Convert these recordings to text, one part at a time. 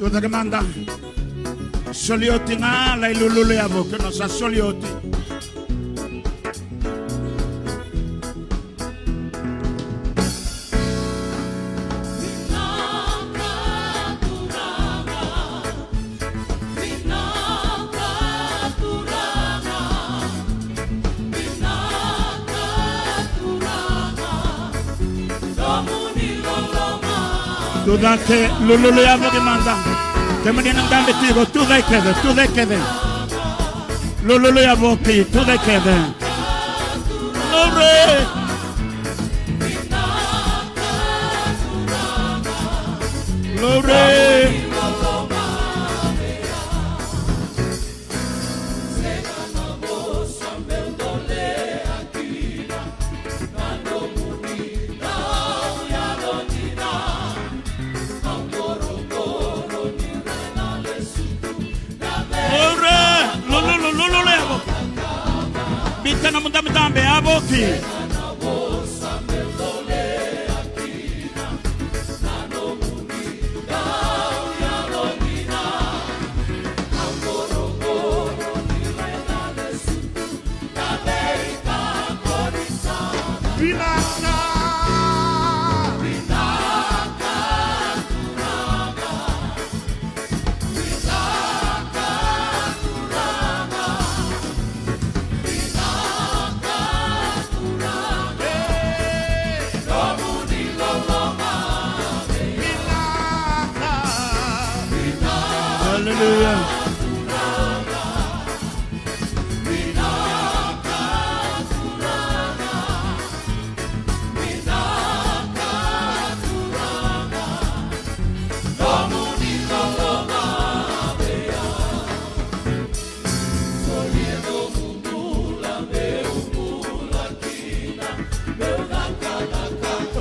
Tuta demanda solioti nga la ilululu yabo que no sa solioti. Tuda che lululu yabo che manda che mi viene andando tigo tu dai che lululu yabo che tu dai che Glory Bitana mundambe aboki Hallelujah.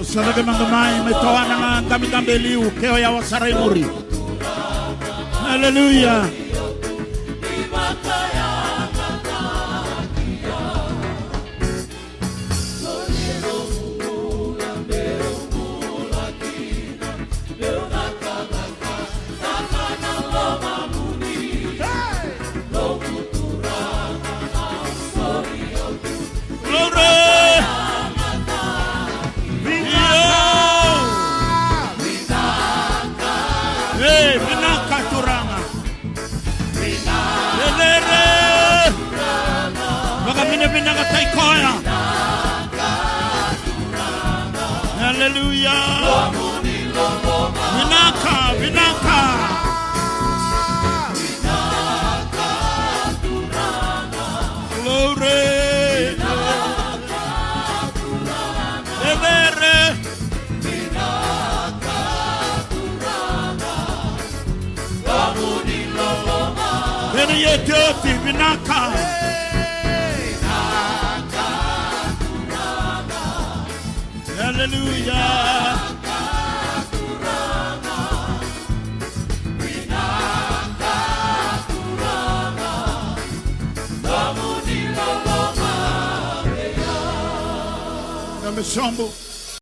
Sana ke mangamai metoana kami kambeliu keo ya wasarai muri. Hallelujah. Hallelujah. Vinaka. Glory. Evere. Veneyeti vinaka. Hallelujah. Name Shombo.